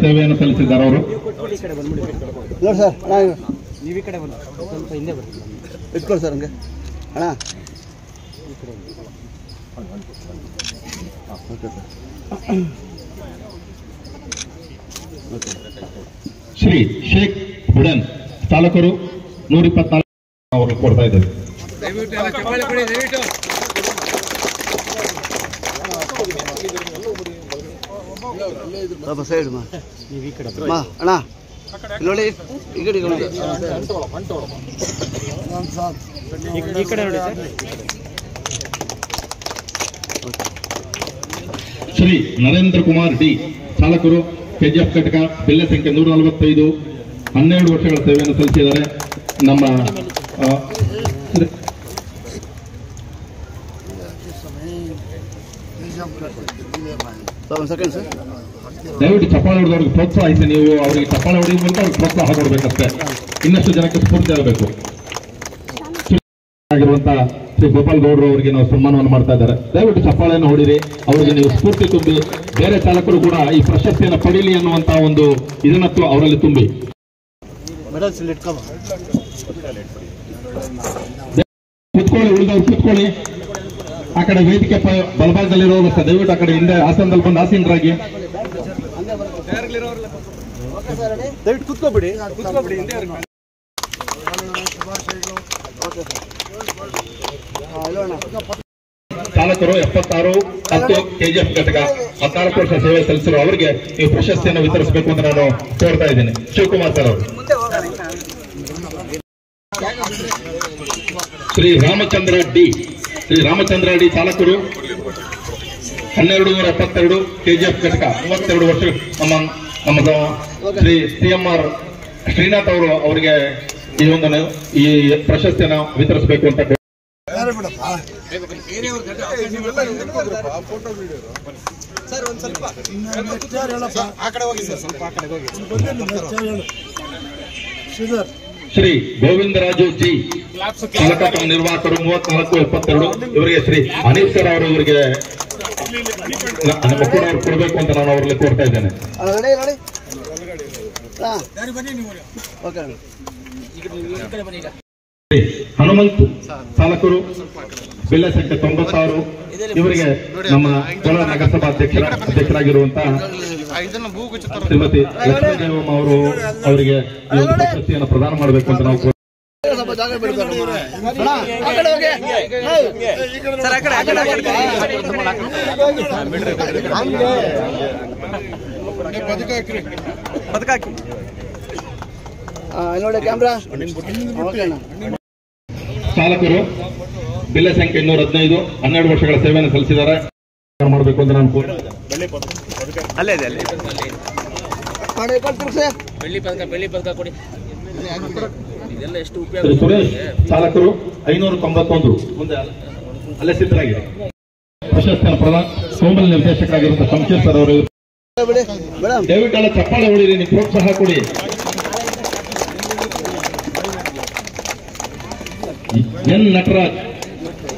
ಸೇವೆಯನ್ನು ಸಲ್ಲಿಸಿದ್ದಾರೆ ಅವರು. ನೋಡಿ ಸರ್, ನೀವು ಈ ಕಡೆ ಬಂದು ಸ್ವಲ್ಪ ಹಿಂದೆ ಬರ್ತೀವಿ. ಇಟ್ಕೊಳ್ಳಿ ಸರ್ ಹಂಗೆ ಅಣ್ಣ. Okay sir. ಶ್ರೀ ಶೇಖ್ ಬುಡನ್ ಚಾಲಕರು 124 ಅವರು ಕೊಡ್ತಾ ಇದ್ದಾರೆ. ಸೈಡ್ ನೀವು ಈ ಕಡೆ ಅಣ್ಣ ನೋಡಿ, ಈ ಕಡೆ ನೋಡಿ ಸರ್. ಶ್ರೀ ನರೇಂದ್ರ ಕುಮಾರ್ ಡಿ ಚಾಲಕರು ಕೆಜಿಎಫ್ ಘಟಕ ಬೆಲೆ ಸಂಖ್ಯೆ 145 12 ವರ್ಷಗಳ ಸೇವೆಯನ್ನು ಸಲ್ಲಿಸಿದ್ದಾರೆ. ನಮ್ಮ ದಯವಿಟ್ಟು ಚಪ್ಪಾಳೆ ಹೊಡೆದವ್ರಿಗೆ ಪ್ರೋತ್ಸಾಹಿಸಿ. ನೀವು ಅವರಿಗೆ ಚಪ್ಪಾಳೆ ಹೊಡೆಯುವ ಮೂಲಕ ಅವ್ರಿಗೆ ಪ್ರೋತ್ಸಾಹ ಕೊಡಬೇಕಷ್ಟೇ. ಇನ್ನಷ್ಟು ಜನಕ್ಕೆ ಸ್ಫೂರ್ತಿ ಆಗಬೇಕು. ಆಗಿರುವಂತಹ ಶ್ರೀ ಗೋಪಾಲ್ ಗೌಡ್ರು ಅವರಿಗೆ ನಾವು ಸನ್ಮಾನವನ್ನು ಮಾಡ್ತಾ ಇದ್ದಾರೆ. ದಯವಿಟ್ಟು ಚಪ್ಪಾಳೆಯನ್ನು ಹೊಡಿರಿ, ಅವರಿಗೆ ನೀವು ಸ್ಫೂರ್ತಿ ತುಂಬಿ ಬೇರೆ ಚಾಲಕರು ಕೂಡ ಈ ಪ್ರಶಸ್ತಿಯನ್ನು ಪಡೀಲಿ ಅನ್ನುವಂತಹ ಒಂದು ಇದನ್ನತ್ತು ಅವರಲ್ಲಿ ತುಂಬಿ. ಕೂತ್ಕೊಳ್ಳಿ, ಉಳಿದವ್ರು ಕೂತ್ಕೊಳ್ಳಿ. ಆ ಕಡೆ ವೇದಿಕೆ ಬಲಭಾಗದಲ್ಲಿರೋರು ಸಹ ದಯವಿಟ್ಟು ಆ ಕಡೆ ಹಿಂದೆ ಆಸನದಲ್ಲಿ ಬಂದು ಆಸೀನರಾಗಿ. ಕೂತ್ಕೋಬಿಡಿ. ಚಾಲಕರು 76 ಕೆಜಿಎಫ್ ಘಟಕ 14 ವರ್ಷ ಸೇವೆ ಸಲ್ಲಿಸಿರುವ ಅವರಿಗೆ ನೀವು ಪ್ರಶಸ್ತಿಯನ್ನು ವಿತರಿಸಬೇಕು ಅಂತ ನಾನು ಕೋರ್ತಾ ಇದ್ದೇನೆ. ಶಿವಕುಮಾರ್ ಸರ್ ಅವರು. ಶ್ರೀ ರಾಮಚಂದ್ರ ಡಿ ಚಾಲಕರು 1272 ಕೆಜಿಎಫ್ ಘಟಕ 32 ವರ್ಷ. ನಮ್ಮ ಶ್ರೀ CMR ಶ್ರೀನಾಥ್ ಅವರು ಅವರಿಗೆ ಈ ಪ್ರಶಸ್ತಿಯನ್ನು ವಿತರಿಸಬೇಕು ಅಂತ. ಶ್ರೀ ಗೋವಿಂದರಾಜು ಜಿ ಚಾಲಕ ನಿರ್ವಾಹಕರು 3472 ಇವರಿಗೆ ಶ್ರೀ ಅನೀಫ್ ಸರ್ ಅವರು ಇವರಿಗೆ ಕೂಡ ಅವ್ರು ಕೊಡಬೇಕು ಅಂತ ನಾನು ಅವರಲ್ಲಿ ಕೋರ್ತಾ ಇದ್ದೇನೆ. ಹನುಮಂತ್ ಚಾಲಕರು ಬೆಲೆ ಸಂಖ್ಯೆ 96 ಇವರಿಗೆ ನಮ್ಮ ಕೋಲಾರ ನಗರಸಭಾ ಅಧ್ಯಕ್ಷರಾಗಿರುವಂತಹ ಶ್ರೀಮತಿ ಲಕ್ಷ್ಮೀದೇವಮ್ಮ ಅವರು ಅವರಿಗೆ ಈ ಒಂದು ಪ್ರಶಸ್ತಿಯನ್ನು ಪ್ರದಾನ ಮಾಡಬೇಕು ಅಂತ ನಾವು ಚಾಲಕರು ಬೆಲೆ ಸಂಖ್ಯೆ 215 12 ವರ್ಷಗಳ ಸೇವೆಯನ್ನು ಸಲ್ಲಿಸಿದ್ದಾರೆ ಮಾಡಬೇಕು ಅಂತ ನಾನು ಸುರೇಶ್ ಚಾಲಕರು 591 ಮುಂದೆ ಅಲ್ಲೇ ಸಿದ್ಧರಾಗಿದೆ. ಪ್ರಶಸ್ತಿಯನ್ನು ಪ್ರದಾನ ಸೋಮಲ್ ನಿರ್ದೇಶಕರಾಗಿರುವಂತಹ ಶಂಶೀರ್ ಸರ್ ಅವರು. ದಯವಿಟ್ಟು ಎಲ್ಲ ಚಪ್ಪಾಳೆ ಹೊಡಿರಿ, ನೀವು ಪ್ರೋತ್ಸಾಹ ಕೊಡಿ. ಎನ್ ನಟರಾಜ್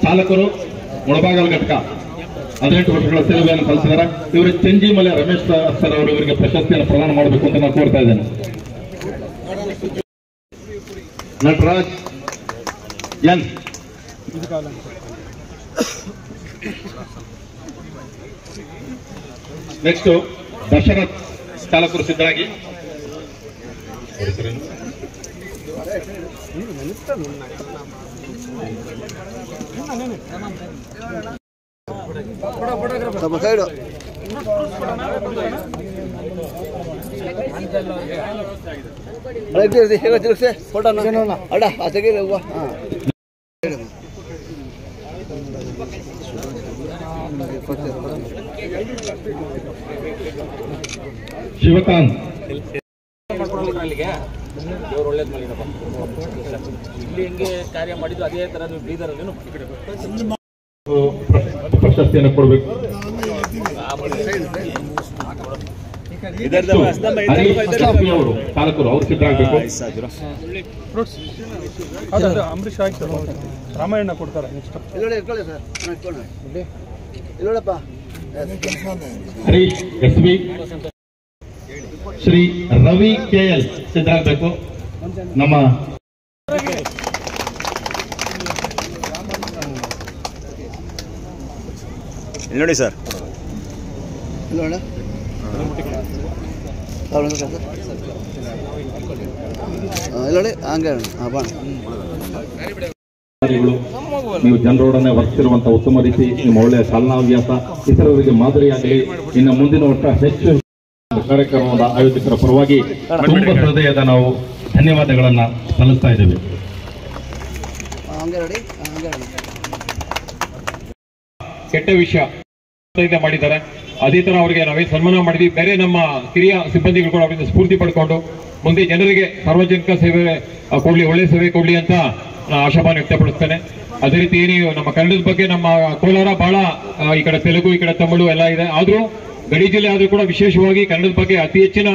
ಚಾಲಕರು ಮುಳಬಾಗಲ್ ಘಟಕ 18 ವರ್ಷಗಳ ಸೇವೆಯನ್ನು ಸಲ್ಲಿಸಿದ್ದಾರೆ. ಇವರು ಚೆಂಜಿಮಲೆ ರಮೇಶ್ ಸರ್ ಅವರು ಇವರಿಗೆ ಪ್ರಶಸ್ತಿಯನ್ನು ಪ್ರದಾನ ಮಾಡಬೇಕು ಅಂತ ನಾನು ಕೋರ್ತಾ ಇದ್ದೇನೆ. ನಟರಾಜ್ ಎನ್. ನೆಕ್ಸ್ಟ್ ದಶರಥ್ ಚಾಲಕರು ಸಿದ್ಧರಾಗಿ. ಶಿವಕಾಂತ್ ದೇವರು ಒಳ್ಳೇದು ಮಾಡಿದಪ್ಪ. ಇಲ್ಲಿ ಹೆಂಗೆ ಕಾರ್ಯ ಮಾಡಿದ್ದು ಅದೇ ತರ ನೀವು ಬೀದರಲ್ಲಿ ಪ್ರಶಸ್ತಿಯನ್ನು ಕೊಡಬೇಕು. ಅವರು ಚಾಲಕರು ಅವರು ಸಿದ್ಧರಾಗಬೇಕು. ಅಂಬರೀಷ್ ಆಯ್ತು, ರಾಮಾಯಣ ಕೊಡ್ತಾರೆ. Harish SB Shri Ravi KL ಸಿದ್ಧರಾಗಬೇಕು. ನಮ್ಮ ನೋಡಿ ಸರ್, ಇಲ್ಲ ನೋಡಿ ಹಂಗೆ ಬಾ. ನೀವು ಜನರೊಡನೆ ವರ್ತಿರುವಂತಹ ಉತ್ತಮ ರೀತಿ ನಿಮ್ಮ ಒಳ್ಳೆಯ ಚಾಲನಾಭ್ಯಾಸ ಇತರರಿಗೆ ಮಾದರಿಯಾಗಲಿ. ಇನ್ನು ಮುಂದಿನ ವರ್ಷ ಹೆಚ್ಚು ಕಾರ್ಯಕ್ರಮದ ಆಯೋಜಕರ ಪರವಾಗಿ ತುಂಬ ಹೃದಯದ ನಾವು ಧನ್ಯವಾದಗಳನ್ನ ಸಲ್ಲಿಸ್ತಾ ಇದ್ದೇವೆ. ಹಂಗೆ ನೋಡಿ ಹಂಗೆ ಕೆಟ್ಟ ವಿಷಯ ಮಾಡಿದ್ದಾರೆ. ಅದೇ ತರ ಅವರಿಗೆ ನಾವೇನು ಸನ್ಮಾನ ಮಾಡಿದ್ವಿ, ಬೇರೆ ನಮ್ಮ ಕಿರಿಯ ಸಿಬ್ಬಂದಿಗಳು ಕೂಡ ಅವರಿಂದ ಸ್ಫೂರ್ತಿ ಪಡ್ಕೊಂಡು ಮುಂದೆ ಜನರಿಗೆ ಸಾರ್ವಜನಿಕ ಸೇವೆ ಕೊಡ್ಲಿ, ಒಳ್ಳೆ ಸೇವೆ ಕೊಡ್ಲಿ ಅಂತ ಆಶಾಭಾವ ವ್ಯಕ್ತಪಡಿಸ್ತೇನೆ. ಅದೇ ರೀತಿ ಏನು ನಮ್ಮ ಕನ್ನಡದ ಬಗ್ಗೆ ನಮ್ಮ ಕೋಲಾರ ಬಹಳ ಈ ಕಡೆ ತೆಲುಗು, ಈ ಕಡೆ ತಮಿಳು ಎಲ್ಲ ಇದೆ. ಆದ್ರೂ ಗಡಿ ಜಿಲ್ಲೆ ಆದ್ರೂ ಕೂಡ ವಿಶೇಷವಾಗಿ ಕನ್ನಡದ ಬಗ್ಗೆ ಅತಿ ಹೆಚ್ಚಿನ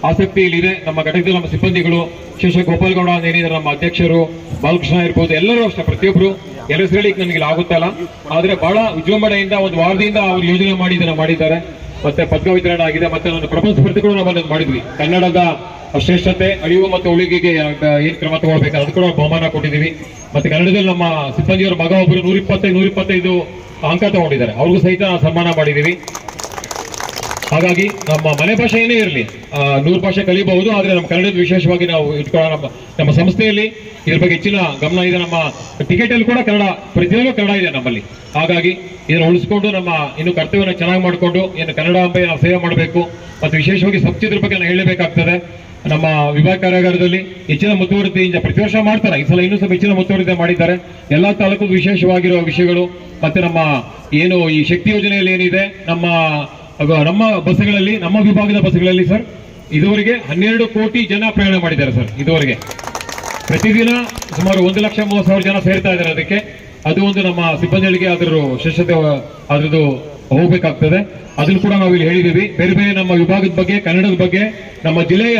ಆಸಕ್ತಿ ಇಲ್ಲಿದೆ. ನಮ್ಮ ಘಟಕದಲ್ಲಿ ನಮ್ಮ ಸಿಬ್ಬಂದಿಗಳು, ವಿಶೇಷ ಗೋಪಾಲ್ಗೌಡ ಅಂತ ಏನಿದ್ದಾರೆ ನಮ್ಮ ಅಧ್ಯಕ್ಷರು, ಬಾಲಕೃಷ್ಣ ಇರ್ಬೋದು, ಎಲ್ಲರೂ ಅಷ್ಟೇ ಪ್ರತಿಯೊಬ್ಬರು ಎಲ್ಲ ಹೇಳಿಕ್ ನನಗೆ ಆಗುತ್ತಲ್ಲ. ಆದ್ರೆ ಬಹಳ ವಿಜೃಂಭಣೆಯಿಂದ ಒಂದು ವಾರದಿಂದ ಅವರು ಯೋಜನೆ ಮಾಡಿದ್ದಾರೆ. ಮತ್ತೆ ಪದಕ ವಿತರಣೆ ಆಗಿದೆ. ಮತ್ತೆ ಒಂದು ಪ್ರಬಂಧ ಸ್ಪರ್ಧೆಗಳು ನಮ್ಮಲ್ಲಿ ಮಾಡಿದ್ವಿ. ಕನ್ನಡದ ಶ್ರೇಷ್ಠತೆ, ಅಳಿವು ಮತ್ತು ಉಳಿಗೆಗೆ ಏನ್ ಕ್ರಮ ತಗೊಳ್ಬೇಕು ಅದು ಕೂಡ ಬಹುಮಾನ ಕೊಟ್ಟಿದ್ದೀವಿ. ಮತ್ತೆ ಕನ್ನಡದಲ್ಲಿ ನಮ್ಮ ಸಿಬ್ಬಂದಿಯವರ ಮಗ ಒಬ್ಬರು 125 ಅಂಕ ತಗೊಂಡಿದ್ದಾರೆ, ಅವ್ರಿಗೂ ಸಹಿತ ಸನ್ಮಾನ ಮಾಡಿದ್ದೀವಿ. ಹಾಗಾಗಿ ನಮ್ಮ ಮನೆ ಭಾಷೆ ಏನೇ ಇರಲಿ 100 ಭಾಷೆ ಕಲಿಬಹುದು, ಆದ್ರೆ ನಮ್ಮ ಕನ್ನಡದ ವಿಶೇಷವಾಗಿ ನಾವು ಇಟ್ಕೊಳ್ಳೋಣ. ನಮ್ಮ ಸಂಸ್ಥೆಯಲ್ಲಿ ಇದ್ರ ಬಗ್ಗೆ ಹೆಚ್ಚಿನ ಗಮನ ಇದೆ. ನಮ್ಮ ಟಿಕೆಟ್ ಅಲ್ಲಿ ಕೂಡ ಕನ್ನಡ, ಪ್ರತಿಯೊಂದು ಕನ್ನಡ ಇದೆ ನಮ್ಮಲ್ಲಿ. ಹಾಗಾಗಿ ಇದನ್ನು ಉಳಿಸ್ಕೊಂಡು ನಮ್ಮ ಇನ್ನು ಕರ್ತವ್ಯನ ಚೆನ್ನಾಗಿ ಮಾಡಿಕೊಂಡು ಏನು ಕನ್ನಡ ಅಂಬೆ ನಾವು ಸೇವೆ ಮಾಡಬೇಕು. ಮತ್ತು ವಿಶೇಷವಾಗಿ ಸಬ್ಸಿಡಿ ಬಗ್ಗೆ ನಾವು ಹೇಳಬೇಕಾಗ್ತದೆ. ನಮ್ಮ ವಿಭಾಗ ಕಾರ್ಯಾಗಾರದಲ್ಲಿ ಹೆಚ್ಚಿನ ಮುತುವರ್ಜಿಯಿಂದ ಪ್ರತಿ ವರ್ಷ ಮಾಡ್ತಾರೆ, ಈ ಸಲ ಇನ್ನೂ ಸ್ವಲ್ಪ ಹೆಚ್ಚಿನ ಮುತುವರ್ಜಿ ಮಾಡಿದ್ದಾರೆ. ಎಲ್ಲಾ ತಾಲೂಕು ವಿಶೇಷವಾಗಿರುವ ವಿಷಯಗಳು ಮತ್ತೆ ನಮ್ಮ ಏನು ಈ ಶಕ್ತಿ ಯೋಜನೆಯಲ್ಲಿ ಏನಿದೆ ನಮ್ಮ ಬಸ್ಗಳಲ್ಲಿ, ನಮ್ಮ ವಿಭಾಗದ ಬಸ್ಗಳಲ್ಲಿ ಸರ್ ಇದುವರೆಗೆ 12 ಕೋಟಿ ಜನ ಪ್ರಯಾಣ ಮಾಡಿದ್ದಾರೆ ಸರ್. ಇದುವರೆಗೆ ಪ್ರತಿದಿನ ಸುಮಾರು 1,30,000 ಜನ ಸೇರ್ತಾ ಇದ್ದಾರೆ. ಅದಕ್ಕೆ ಅದು ಒಂದು ನಮ್ಮ ಸಿಬ್ಬಂದಿಗಳಿಗೆ ಅದರ ಶ್ರೇಷ್ಠತೆ ಅದ್ರದ್ದು ಹೋಗ್ಬೇಕಾಗ್ತದೆ. ಅದನ್ನು ಕೂಡ ನಾವು ಇಲ್ಲಿ ಹೇಳಿದೀವಿ. ಬೇರೆ ಬೇರೆ ನಮ್ಮ ವಿಭಾಗದ ಬಗ್ಗೆ, ಕನ್ನಡದ ಬಗ್ಗೆ, ನಮ್ಮ ಜಿಲ್ಲೆಯ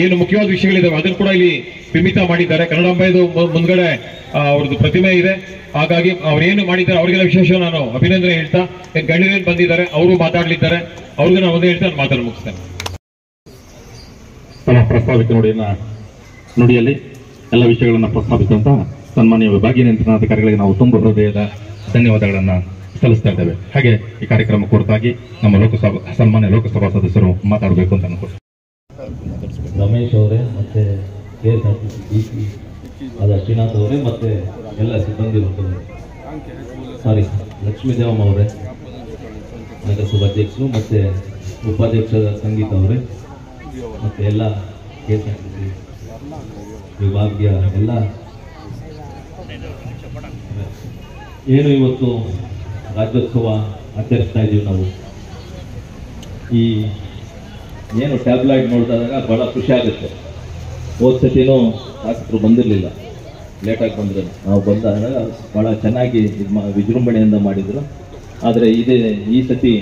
ಏನು ಮುಖ್ಯವಾದ ವಿಷಯಗಳಿದಾವೆ ಅದನ್ನು ಕೂಡ ಇಲ್ಲಿ ಬಿಂಬಿತ ಮಾಡಿದ್ದಾರೆ. ಕನ್ನಡಾಂಬೆದು ಮುಂದ್ಗಡೆ ಅವ್ರದ್ದು ಪ್ರತಿಮೆ ಇದೆ. ಹಾಗಾಗಿ ಅವ್ರೇನು ಮಾಡಿದ್ದಾರೆ ಅವರಿಗೆಲ್ಲ ವಿಶೇಷ ನಾನು ಅಭಿನಂದನೆ ಹೇಳ್ತಾ, ಗಣ್ಯರೇನು ಬಂದಿದ್ದಾರೆ ಅವರು ಮಾತಾಡ್ಲಿದ್ದಾರೆ, ಅವ್ರಿಗೆ ನಾನು ಒಂದೇ ಹೇಳ್ತಾ ಮಾತಾಡಿ ಮುಗಿಸ್ತೇನೆ. ತಮ್ಮ ಪ್ರಸ್ತಾವಿತ ನುಡಿಯಲ್ಲಿ ಎಲ್ಲ ವಿಷಯಗಳನ್ನು ಪ್ರಸ್ತಾಪಿಸುವಂತ ಸನ್ಮಾನ್ಯ ವಿಭಾಗೀಯ ನಿಯಂತ್ರಣಾಧಿಕಾರಿಗಳಿಗೆ ನಾವು ತುಂಬ ಹೃದಯದ ಧನ್ಯವಾದಗಳನ್ನ ಸಲ್ಲಿಸ್ತಾ ಇದ್ದೇವೆ. ಹಾಗೆ ಈ ಕಾರ್ಯಕ್ರಮ ಕುರಿತಾಗಿ ನಮ್ಮ ಸನ್ಮಾನ್ಯ ಲೋಕಸಭಾ ಸದಸ್ಯರು ಮಾತಾಡಬೇಕು ಅಂತ ಅನ್ಕೊಳ್ತೀನಿ. ರಮೇಶ್ ಅವರೇ ಮತ್ತು KSRTC ಆದ ಶ್ರೀನಾಥ್ ಅವರೇ ಮತ್ತು ಎಲ್ಲ ಸಿಬ್ಬಂದಿ ವರ್ಗದವರು, ಲಕ್ಷ್ಮೀ ದೇವಮ್ಮ ಅವರೇ, ನಗರಸಭಾಧ್ಯಕ್ಷರು ಮತ್ತು ಉಪಾಧ್ಯಕ್ಷ ಸಂಗೀತ ಅವರೇ, ಮತ್ತು ಎಲ್ಲ KSRTC ವಿಭಾಗೀಯ ಎಲ್ಲ ಏನು ಇವತ್ತು ರಾಜ್ಯೋತ್ಸವ ಆಚರಿಸ್ತಾ ಇದ್ದೀವಿ ನಾವು. ಈ ಏನು ಟ್ಯಾಬ್ಲಾಯ್ಡ್ ನೋಡ್ತಾ ಇದ್ದಾಗ ಭಾಳ ಖುಷಿ ಆಗುತ್ತೆ. ಹೋದ ಸತಿನೂ ಶಾಸಕರು ಬಂದಿರಲಿಲ್ಲ, ಲೇಟಾಗಿ ಬಂದರು. ನಾವು ಬಂದಾಗ ಭಾಳ ಚೆನ್ನಾಗಿ ವಿಜೃಂಭಣೆಯಿಂದ ಮಾಡಿದರು. ಆದರೆ ಈ ಸತಿ